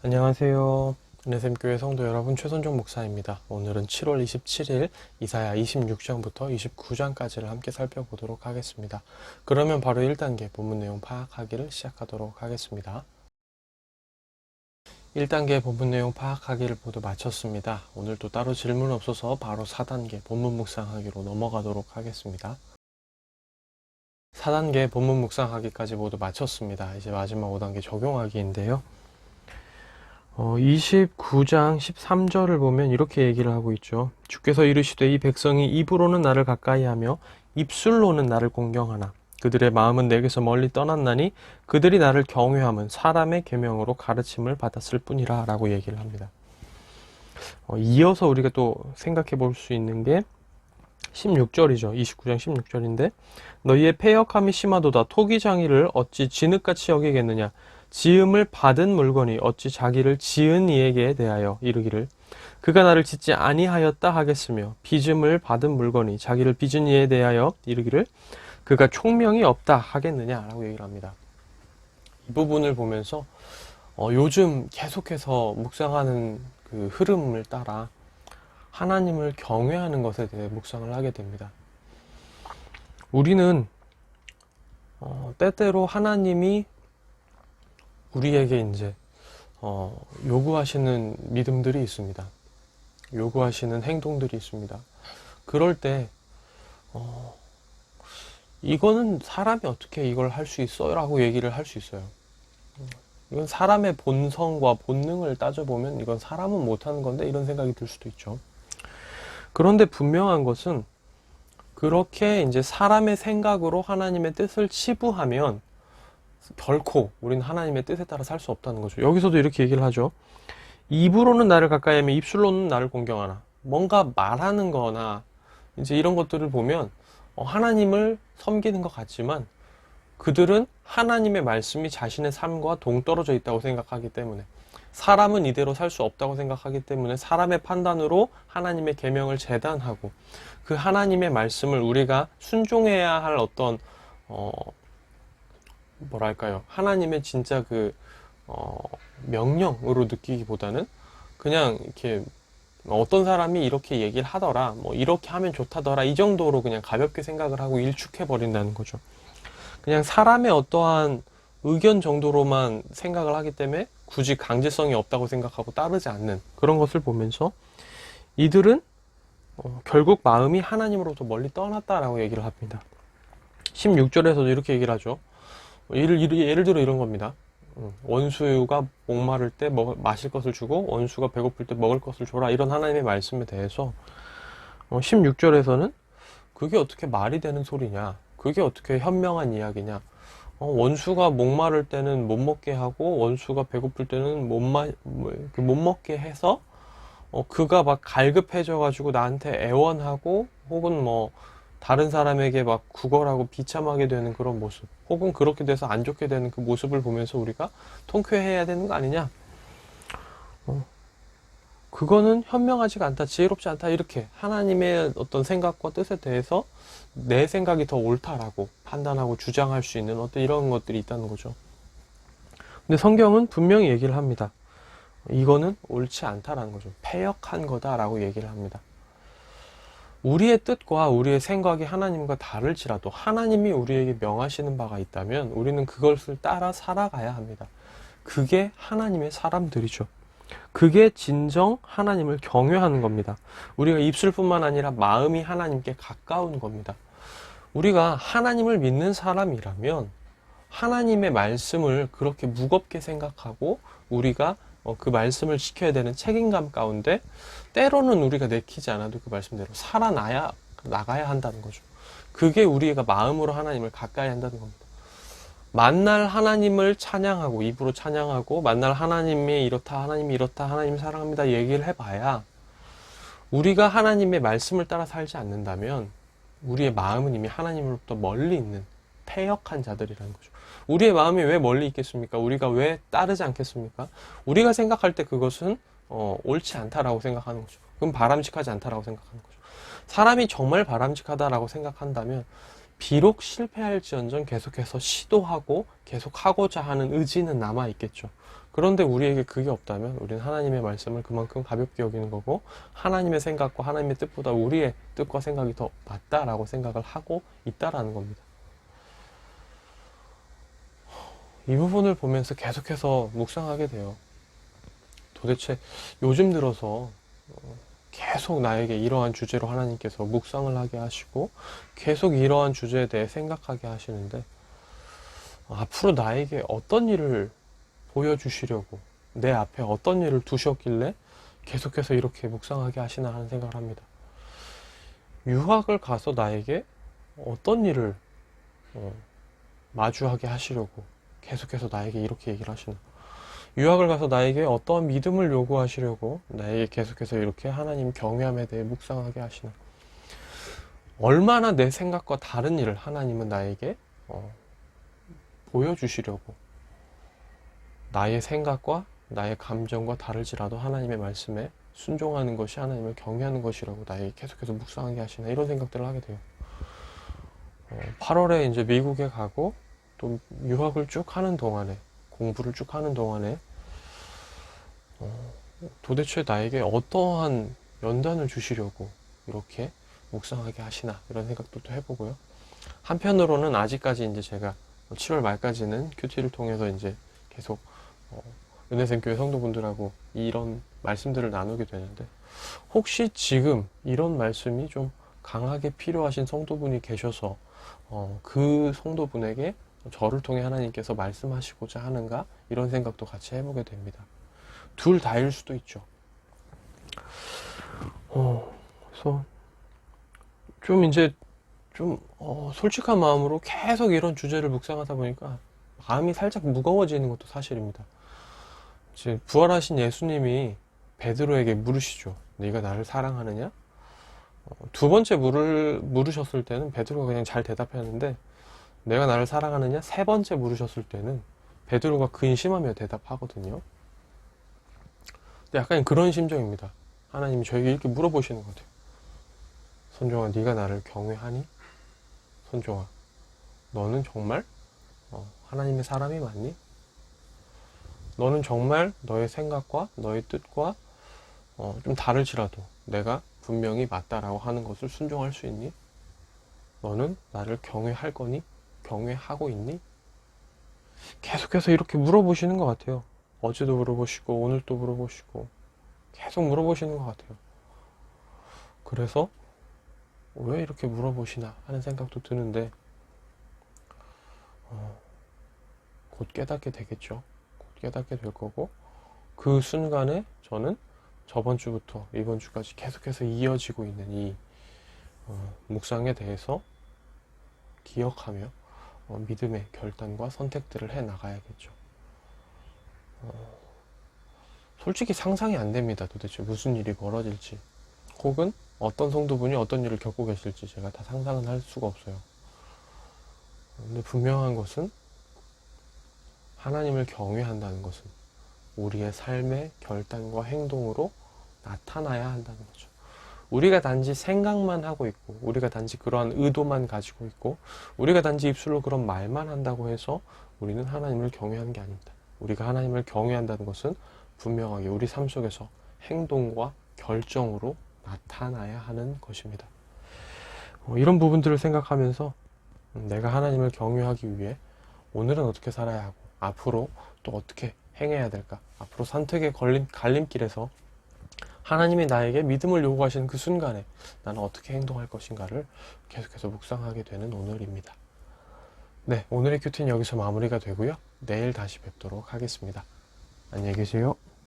안녕하세요. 은혜샘교회 성도 여러분, 최선종 목사입니다. 오늘은 7월 27일 이사야 26장부터 29장까지를 함께 살펴보도록 하겠습니다. 그러면 바로 1단계 본문 내용 파악하기를 시작하도록 하겠습니다. 1단계 본문 내용 파악하기를 모두 마쳤습니다. 오늘도 따로 질문 없어서 바로 4단계 본문 묵상하기로 넘어가도록 하겠습니다. 4단계 본문 묵상하기까지 모두 마쳤습니다. 이제 마지막 5단계 적용하기인데요. 29장 13절을 보면 이렇게 얘기를 하고 있죠. 주께서 이르시되 이 백성이 입으로는 나를 가까이하며 입술로는 나를 공경하나 그들의 마음은 내게서 멀리 떠났나니 그들이 나를 경외함은 사람의 계명으로 가르침을 받았을 뿐이라 라고 얘기를 합니다. 이어서 우리가 또 생각해 볼 수 있는 게 16절이죠. 29장 16절인데 너희의 패역함이 심하도다. 토기장이를 어찌 진흙같이 여기겠느냐. 지음을 받은 물건이 어찌 자기를 지은 이에게 대하여 이르기를 그가 나를 짓지 아니하였다 하겠으며 빚음을 받은 물건이 자기를 빚은 이에 대하여 이르기를 그가 총명이 없다 하겠느냐 라고 얘기를 합니다. 이 부분을 보면서 요즘 계속해서 묵상하는 그 흐름을 따라 하나님을 경외하는 것에 대해 묵상을 하게 됩니다. 우리는 때때로 하나님이 우리에게 이제 요구하시는 믿음들이 있습니다. 요구하시는 행동들이 있습니다. 그럴 때 이거는 사람이 어떻게 이걸 할 수 있어요? 라고 얘기를 할 수 있어요. 이건 사람의 본성과 본능을 따져보면 이건 사람은 못하는 건데 이런 생각이 들 수도 있죠. 그런데 분명한 것은 그렇게 이제 사람의 생각으로 하나님의 뜻을 치부하면 결코 우리는 하나님의 뜻에 따라 살 수 없다는 거죠. 여기서도 이렇게 얘기를 하죠. 입으로는 나를 가까이 하며 입술로는 나를 공경하나. 뭔가 말하는 거나 이제 이런 것들을 보면 하나님을 섬기는 것 같지만 그들은 하나님의 말씀이 자신의 삶과 동떨어져 있다고 생각하기 때문에 사람은 이대로 살 수 없다고 생각하기 때문에 사람의 판단으로 하나님의 계명을 재단하고 그 하나님의 말씀을 우리가 순종해야 할 어떤 뭐랄까요, 하나님의 진짜 그 명령으로 느끼기보다는 그냥 이렇게 어떤 사람이 이렇게 얘기를 하더라, 뭐 이렇게 하면 좋다더라, 이 정도로 그냥 가볍게 생각을 하고 일축해 버린다는 거죠. 그냥 사람의 어떠한 의견 정도로만 생각을 하기 때문에 굳이 강제성이 없다고 생각하고 따르지 않는 그런 것을 보면서 이들은 결국 마음이 하나님으로부터 멀리 떠났다라고 얘기를 합니다. 16절에서도 이렇게 얘기를 하죠. 예를 들어 이런 겁니다. 원수가 목마를 때 마실 것을 주고 원수가 배고플 때 먹을 것을 줘라, 이런 하나님의 말씀에 대해서 16절에서는 그게 어떻게 말이 되는 소리냐, 그게 어떻게 현명한 이야기냐, 원수가 목마를 때는 못 먹게 하고 원수가 배고플 때는 못 먹게 해서 그가 막 갈급해져 가지고 나한테 애원하고 혹은 뭐 다른 사람에게 막 구걸하고 비참하게 되는 그런 모습, 혹은 그렇게 돼서 안 좋게 되는 그 모습을 보면서 우리가 통쾌해야 되는 거 아니냐, 그거는 현명하지가 않다, 지혜롭지 않다, 이렇게 하나님의 어떤 생각과 뜻에 대해서 내 생각이 더 옳다라고 판단하고 주장할 수 있는 어떤 이런 것들이 있다는 거죠. 근데 성경은 분명히 얘기를 합니다. 이거는 옳지 않다라는 거죠. 패역한 거다라고 얘기를 합니다. 우리의 뜻과 우리의 생각이 하나님과 다를지라도 하나님이 우리에게 명하시는 바가 있다면 우리는 그것을 따라 살아가야 합니다. 그게 하나님의 사람들이죠. 그게 진정 하나님을 경외하는 겁니다. 우리가 입술뿐만 아니라 마음이 하나님께 가까운 겁니다. 우리가 하나님을 믿는 사람이라면 하나님의 말씀을 그렇게 무겁게 생각하고 우리가 그 말씀을 지켜야 되는 책임감 가운데 때로는 우리가 내키지 않아도 그 말씀대로 나가야 한다는 거죠. 그게 우리가 마음으로 하나님을 가까이 한다는 겁니다. 만날 하나님을 찬양하고 입으로 찬양하고 만날 하나님이 이렇다, 하나님이 이렇다, 하나님 사랑합니다 얘기를 해봐야 우리가 하나님의 말씀을 따라 살지 않는다면 우리의 마음은 이미 하나님으로부터 멀리 있는 패역한 자들이라는 거죠. 우리의 마음이 왜 멀리 있겠습니까? 우리가 왜 따르지 않겠습니까? 우리가 생각할 때 그것은 옳지 않다라고 생각하는 거죠. 그럼 바람직하지 않다라고 생각하는 거죠. 사람이 정말 바람직하다라고 생각한다면 비록 실패할지언정 계속해서 시도하고 계속 하고자 하는 의지는 남아있겠죠. 그런데 우리에게 그게 없다면 우리는 하나님의 말씀을 그만큼 가볍게 여기는 거고, 하나님의 생각과 하나님의 뜻보다 우리의 뜻과 생각이 더 맞다라고 생각을 하고 있다라는 겁니다. 이 부분을 보면서 계속해서 묵상하게 돼요. 도대체 요즘 들어서 계속 나에게 이러한 주제로 하나님께서 묵상을 하게 하시고 계속 이러한 주제에 대해 생각하게 하시는데, 앞으로 나에게 어떤 일을 보여주시려고, 내 앞에 어떤 일을 두셨길래 계속해서 이렇게 묵상하게 하시나 하는 생각을 합니다. 유학을 가서 나에게 어떤 일을 마주하게 하시려고 계속해서 나에게 이렇게 얘기를 하시나? 유학을 가서 나에게 어떠한 믿음을 요구하시려고 나에게 계속해서 이렇게 하나님 경외함에 대해 묵상하게 하시나? 얼마나 내 생각과 다른 일을 하나님은 나에게 보여주시려고, 나의 생각과 나의 감정과 다를지라도 하나님의 말씀에 순종하는 것이 하나님을 경외하는 것이라고 나에게 계속해서 묵상하게 하시나, 이런 생각들을 하게 돼요. 8월에 이제 미국에 가고 또 유학을 쭉 하는 동안에, 공부를 쭉 하는 동안에 도대체 나에게 어떠한 연단을 주시려고 이렇게 묵상하게 하시나, 이런 생각도 또 해보고요. 한편으로는 아직까지 이제 제가 7월 말까지는 큐티를 통해서 이제 계속 은혜생교회 성도분들하고 이런 말씀들을 나누게 되는데, 혹시 지금 이런 말씀이 좀 강하게 필요하신 성도분이 계셔서 그 성도분에게 저를 통해 하나님께서 말씀하시고자 하는가, 이런 생각도 같이 해보게 됩니다. 둘 다일 수도 있죠. 그래서 좀 이제 좀 솔직한 마음으로 계속 이런 주제를 묵상하다 보니까 마음이 살짝 무거워지는 것도 사실입니다. 이제 부활하신 예수님이 베드로에게 물으시죠. 네가 나를 사랑하느냐? 두 번째 물으셨을 때는 베드로가 그냥 잘 대답했는데, 내가 나를 사랑하느냐? 세 번째 물으셨을 때는 베드로가 근심하며 대답하거든요. 약간 그런 심정입니다. 하나님이 저에게 이렇게 물어보시는 것 같아요. 선종아, 네가 나를 경외하니? 선종아, 너는 정말 하나님의 사람이 맞니? 너는 정말 너의 생각과 너의 뜻과 좀 다를지라도 내가 분명히 맞다라고 하는 것을 순종할 수 있니? 너는 나를 경외할 거니? 경외하고 있니? 계속해서 이렇게 물어보시는 것 같아요. 어제도 물어보시고 오늘도 물어보시고 계속 물어보시는 것 같아요. 그래서 왜 이렇게 물어보시나 하는 생각도 드는데, 곧 깨닫게 되겠죠. 곧 깨닫게 될 거고, 그 순간에 저는 저번 주부터 이번 주까지 계속해서 이어지고 있는 이 묵상에 대해서 기억하며 믿음의 결단과 선택들을 해 나가야겠죠. 솔직히 상상이 안 됩니다. 도대체 무슨 일이 벌어질지, 혹은 어떤 성도분이 어떤 일을 겪고 계실지 제가 다 상상은 할 수가 없어요. 근데 분명한 것은, 하나님을 경외한다는 것은 우리의 삶의 결단과 행동으로 나타나야 한다는 거죠. 우리가 단지 생각만 하고 있고, 우리가 단지 그러한 의도만 가지고 있고, 우리가 단지 입술로 그런 말만 한다고 해서 우리는 하나님을 경외하는 게 아닙니다. 우리가 하나님을 경외한다는 것은 분명하게 우리 삶 속에서 행동과 결정으로 나타나야 하는 것입니다. 이런 부분들을 생각하면서 내가 하나님을 경외하기 위해 오늘은 어떻게 살아야 하고, 앞으로 또 어떻게 행해야 될까, 앞으로 선택의 갈림길에서 하나님이 나에게 믿음을 요구하시는 그 순간에 나는 어떻게 행동할 것인가를 계속해서 묵상하게 되는 오늘입니다. 네, 오늘의 큐티는 여기서 마무리가 되고요. 내일 다시 뵙도록 하겠습니다. 안녕히 계세요.